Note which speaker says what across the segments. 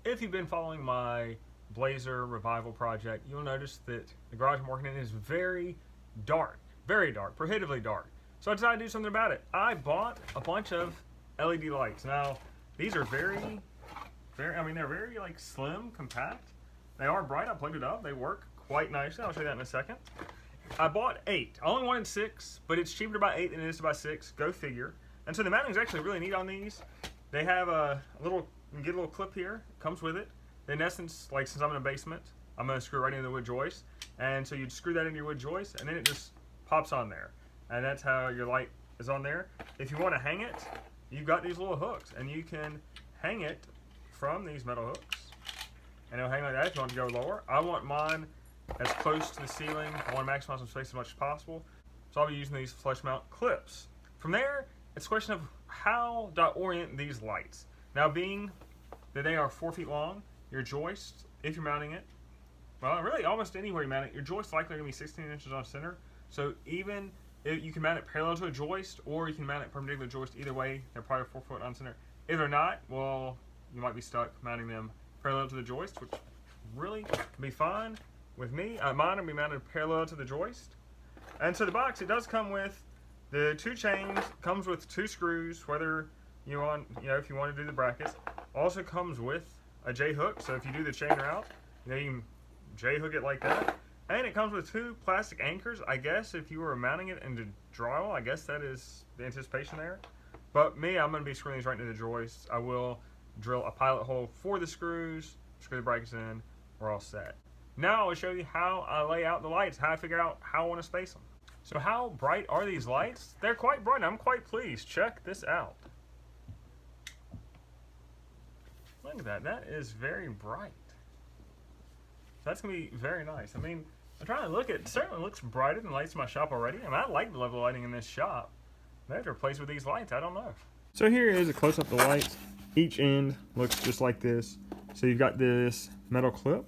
Speaker 1: If you've been following my Blazer revival project, you'll notice that the garage I'm working in is very dark, prohibitively dark. So I decided to do something about it. I bought a bunch of LED lights. Now, these are they're very like slim, compact. They are bright. I plugged it up. They work quite nicely. I'll show you that in a second. I bought 8. I only wanted 6, but it's cheaper to buy 8 than it is to buy 6. Go figure. And so the mounting is actually really neat on these. They have a little, you can get a little clip here. It comes with it. In essence, like since I'm in a basement, I'm going to screw it right into the wood joist. And so you'd screw that into your wood joist, and then it just pops on there. And that's how your light is on there. If you want to hang it, you've got these little hooks, and you can hang it from these metal hooks. And it'll hang like that if you want to go lower. I want mine as close to the ceiling. I want to maximize some space as much as possible. So I'll be using these flush mount clips. From there, it's a question of how to orient these lights. Now, being that they are 4 feet long, your joist, if you're mounting it, well, really almost anywhere you mount it, your joist is likely going to be 16 inches on center. So even if you can mount it parallel to a joist, or you can mount it perpendicular to a joist. Either way, they're probably 4 foot on center. If they're not, well, you might be stuck mounting them parallel to the joist, which really can be fine with me. Mine will be mounted parallel to the joist. And so the box, it does come with the 2 chains, comes with 2 screws, whether you want, if you want to do the brackets. Also comes with a J-hook, so if you do the chain route, you can J-hook it like that. And it comes with 2 plastic anchors. I guess if you were mounting it into drywall, I guess that is the anticipation there. But me, I'm going to be screwing these right into the joists. I will drill a pilot hole for the screws, screw the brackets in, we're all set. Now I'll show you how I lay out the lights, how I figure out how I want to space them. So how bright are these lights? They're quite bright. I'm quite pleased. Check this out. Look at that. That is very bright. That's going to be very nice. I mean, I'm trying to look at it. It certainly looks brighter than the lights in my shop already. I mean, I like the level of lighting in this shop. They have to replace with these lights. I don't know. So here is a close-up of the lights. Each end looks just like this. So you've got this metal clip,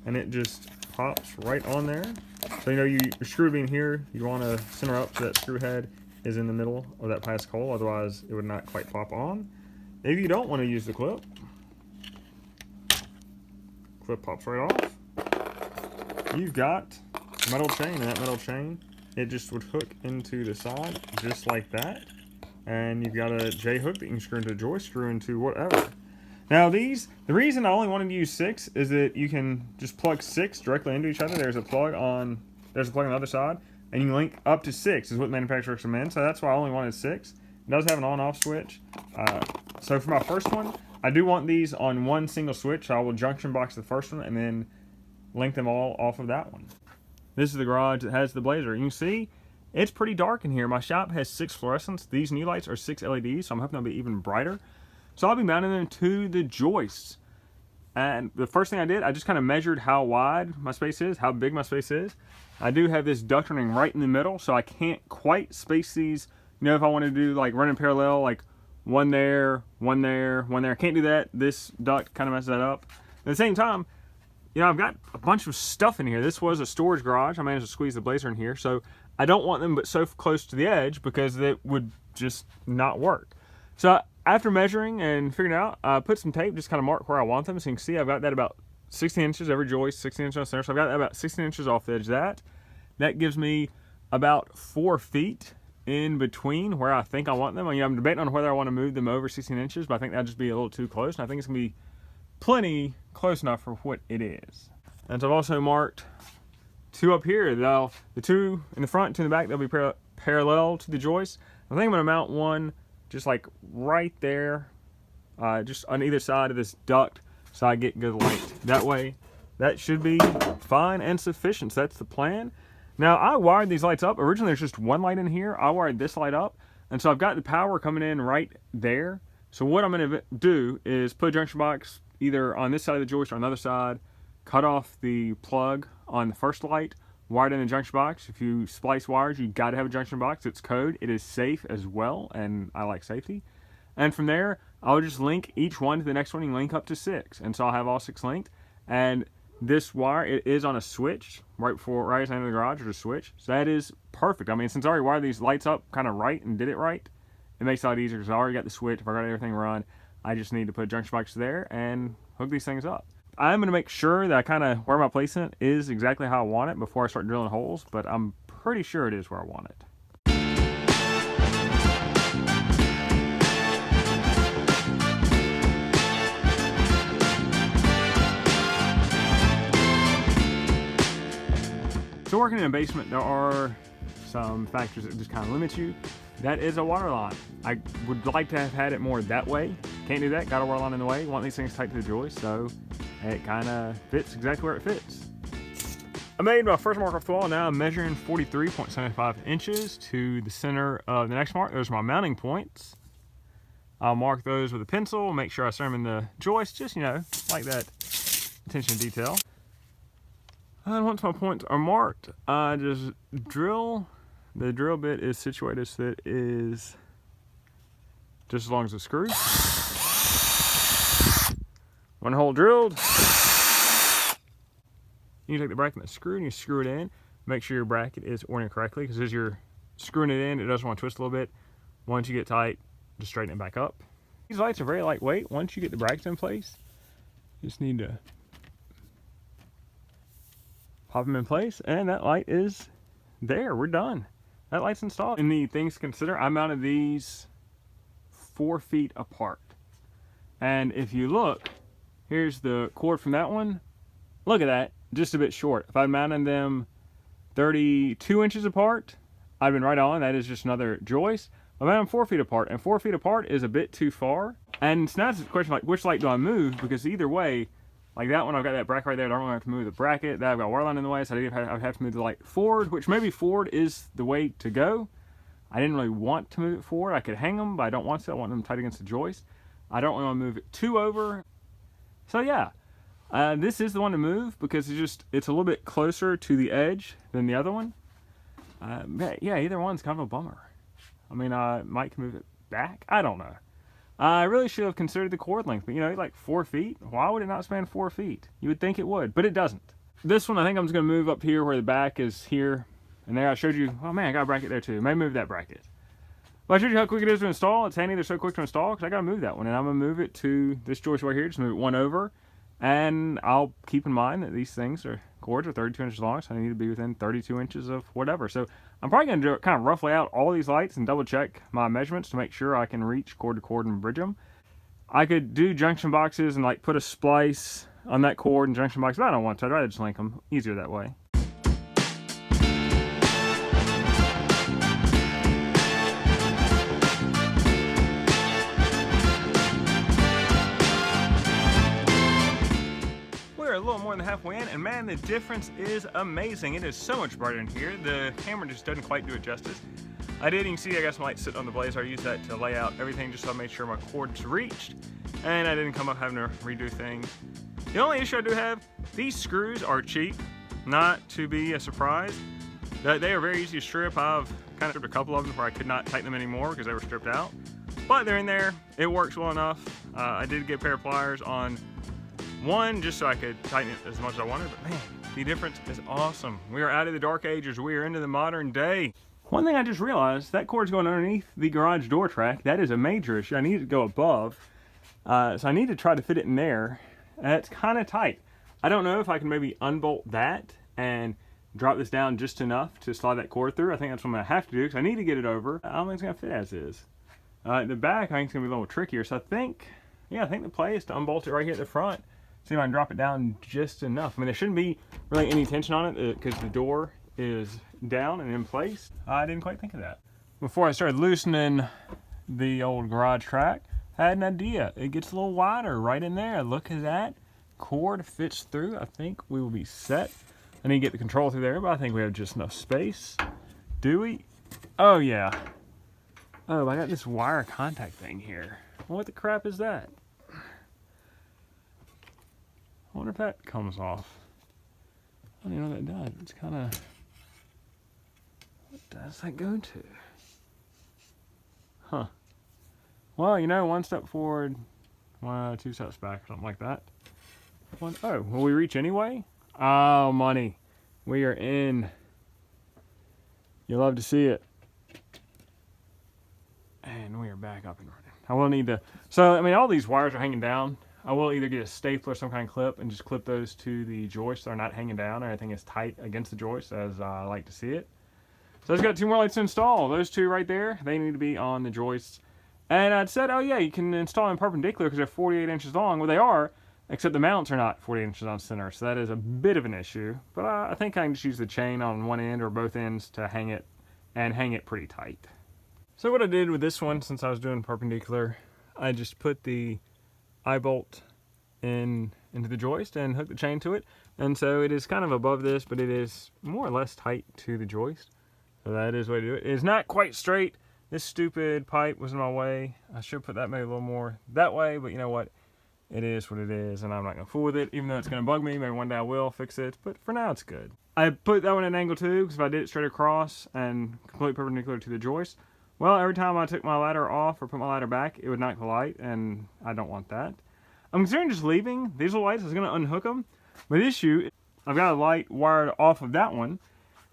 Speaker 1: and it just pops right on there. So your screw being here, you want to center up so that screw head is in the middle of that plastic hole. Otherwise, it would not quite pop on. If you don't want to use the clip pops right off. You've got a metal chain, and that metal chain, it just would hook into the side just like that. And you've got a J-hook that you can screw into the joist, screw into whatever. Now the reason I only wanted to use 6 is that you can just plug 6 directly into each other. There's a plug on the other side, and you can link up to 6 is what the manufacturer recommends. So that's why I only wanted 6. It does have an on-off switch. So for my first one, I do want these on one single switch. So I will junction box the first one and then link them all off of that one. This is the garage that has the Blazer. You can see it's pretty dark in here. My shop has 6 fluorescents. These new lights are 6 LEDs, so I'm hoping they'll be even brighter. So I'll be mounting them to the joists. And the first thing I did, I just kind of measured how wide my space is, how big my space is. I do have this duct running right in the middle, so I can't quite space these. If I want to do like running parallel, like one there, one there, one there. I can't do that. This duct kind of messes that up. At the same time, I've got a bunch of stuff in here. This was a storage garage. I managed to squeeze the Blazer in here, so I don't want them but so close to the edge because it would just not work. So after measuring and figuring out, I put some tape, just kind of mark where I want them. So you can see I've got that about 16 inches every joist, 16 inches on center. So I've got that about 16 inches off the edge of that. That gives me about 4 feet in between where I think I want them. I'm debating on whether I want to move them over 16 inches, but I think that'd just be a little too close. And I think it's going to be plenty close enough for what it is. And so I've also marked 2 up here. The 2 in the front, 2 in the back, they'll be parallel to the joist. I think I'm going to mount one just like right there, just on either side of this duct so I get good light. That way, that should be fine and sufficient. So that's the plan. Now, I wired these lights up. Originally, there's just one light in here. I wired this light up, and so I've got the power coming in right there. So what I'm going to do is put a junction box either on this side of the joist or on the other side, cut off the plug on the first light, wire it in the junction box. If you splice wires, you got to have a junction box. It's code. It is safe as well, and I like safety. And from there, I'll just link each one to the next one and link up to 6. And so I'll have all 6 linked. And this wire, it is on a switch right at the end of the garage. There's a switch. So that is perfect. I mean, since I already wired these lights up kind of right and did it right, it makes it a lot easier because I already got the switch. If I got everything run, I just need to put a junction box there and hook these things up. I'm going to make sure that I kind of, where my placement is exactly how I want it before I start drilling holes, but I'm pretty sure it is where I want it. So working in a basement, there are some factors that just kind of limit you. That is a water line. I would like to have had it more that way. Can't do that, got a water line in the way. Want these things tight to the joist, so it kind of fits exactly where it fits. I made my first mark off the wall. Now I'm measuring 43.75 inches to the center of the next mark. Those are my mounting points. I'll mark those with a pencil, make sure I center them in the joist, just, you know, like that attention to detail. And once my points are marked, I just drill. The drill bit is situated so that it is just as long as the screw. One hole drilled. You take the bracket and the screw and you screw it in. Make sure your bracket is oriented correctly, because as you're screwing it in, it does want to twist a little bit. Once you get tight, just straighten it back up. These lights are very lightweight. Once you get the brackets in place, you just need to pop them in place, and that light is there. We're done. That light's installed. And the things to consider, I mounted these 4 feet apart. And if you look, here's the cord from that one. Look at that, just a bit short. If I mounted them 32 inches apart, I'd been right on. That is just another joist. I mounted them 4 feet apart, and 4 feet apart is a bit too far. And so now it's a question like, which light do I move? Because either way, like that one, I've got that bracket right there. I don't really have to move the bracket. That I've got a wire line in the way, so I'd have to move the light forward, which maybe forward is the way to go. I didn't really want to move it forward. I could hang them, but I don't want to. I want them tight against the joist. I don't really want to move it too over. So yeah, this is the one to move because it's a little bit closer to the edge than the other one. Yeah, either one's kind of a bummer. I mean, I might move it back. I don't know. I really should have considered the cord length, but you know, like 4 feet, why would it not span 4 feet? You would think it would, but it doesn't. This one, I think I'm just gonna move up here where the back is here, and there I showed you, oh man, I got a bracket there too. Maybe move that bracket. But I showed you how quick it is to install. It's handy, they're so quick to install, because I gotta move that one, and I'm gonna move it to this joist right here, just move it one over, and I'll keep in mind that these things cords are 32 inches long, so I need to be within 32 inches of whatever. So I'm probably going to do it kind of roughly out all these lights and double check my measurements to make sure I can reach cord to cord and bridge them. I could do junction boxes and like put a splice on that cord and junction box, but I don't want to. I'd rather just link them. Easier that way. A little more than halfway in, and man, the difference is amazing. It is so much brighter in here. The camera just doesn't quite do it justice. You can see I got some lights sitting on the blazer. I used that to lay out everything just so I made sure my cord's reached, and I didn't come up having to redo things. The only issue I do have, these screws are cheap, not to be a surprise. They are very easy to strip. I've kind of stripped a couple of them where I could not tighten them anymore because they were stripped out, but they're in there. It works well enough. I did get a pair of pliers on one just so I could tighten it as much as I wanted, but man, the difference is awesome. We are out of the dark ages. We are into the modern day. One thing I just realized, that cord's going underneath the garage door track. That is a major issue. I need it to go above. So I need to try to fit it in there. It's kind of tight. I don't know if I can maybe unbolt that and drop this down just enough to slide that cord through. I think that's what I'm gonna have to do because I need to get it over. I don't think it's gonna fit as is. The back, I think it's gonna be a little trickier. So I think the play is to unbolt it right here at the front. See if I can drop it down just enough. I mean, there shouldn't be really any tension on it because the door is down and in place. I didn't quite think of that. Before I started loosening the old garage track, I had an idea. It gets a little wider right in there. Look at that. Cord fits through. I think we will be set. I need to get the control through there, but I think we have just enough space. Do we? Oh, yeah. Oh, I got this wire contact thing here. What the crap is that? I wonder if that comes off. I don't even know what that does. It's kind of... What does that go to? Huh. Well, you know, 1 step forward, 2 steps back, something like that. Oh, will we reach anyway? Oh, money. We are in. You love to see it. And we are back up and running. I will need to... So, I mean, all these wires are hanging down. I will either get a stapler or some kind of clip and just clip those to the joist so they're not hanging down or everything is tight against the joist as I like to see it. So I've got 2 more lights to install. Those 2 right there, they need to be on the joists. And I'd said, oh yeah, you can install them perpendicular because they're 48 inches long. Well, they are, except the mounts are not 48 inches on center, so that is a bit of an issue. But I think I can just use the chain on one end or both ends to hang it, and hang it pretty tight. So what I did with this one, since I was doing perpendicular, I just put the eye bolt into the joist and hooked the chain to it. And so it is kind of above this, but it is more or less tight to the joist. So that is the way to do it. It is not quite straight. This stupid pipe was in my way. I should put that maybe a little more that way, but you know what? It is what it is, and I'm not going to fool with it, even though it's going to bug me. Maybe one day I will fix it, but for now it's good. I put that one at an angle too, because if I did it straight across and completely perpendicular to the joist, well, every time I took my ladder off or put my ladder back, it would knock the light, and I don't want that. I'm considering just leaving these little lights. I was going to unhook them, but the issue, I've got a light wired off of that one,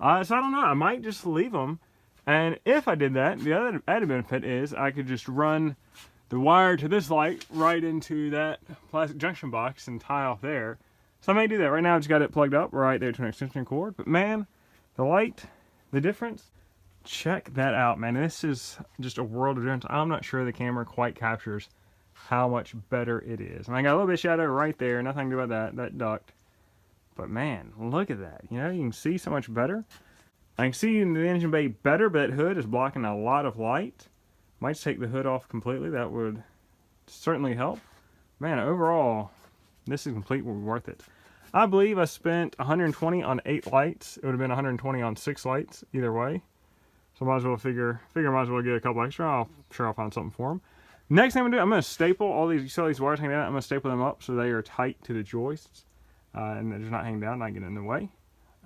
Speaker 1: so I don't know. I might just leave them, and if I did that, the other added benefit is I could just run the wire to this light right into that plastic junction box and tie off there. So I may do that. Right now I've just got it plugged up right there to an extension cord, but man, the light, the difference, check that out, man. This is just a world of difference. I'm not sure the camera quite captures how much better it is. And I got a little bit of shadow right there, nothing to do about that duct. But man, look at that. You know, you can see so much better. I can see in the engine bay better, but that hood is blocking a lot of light. Might just take the hood off completely. That would certainly help. Man, overall, this is completely worth it. I believe I spent 120 on 8 lights. It would have been 120 on 6 lights either way. So I might as well figure might as well get a couple extra. I'm sure I'll find something for them. Next thing I'm gonna do, I'm gonna staple all these. You see all these wires hanging down? I'm gonna staple them up so they are tight to the joists, and they're just not hanging down, not getting in the way.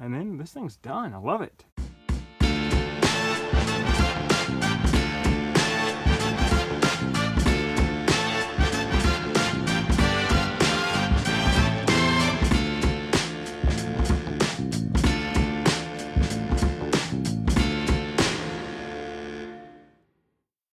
Speaker 1: And then this thing's done. I love it.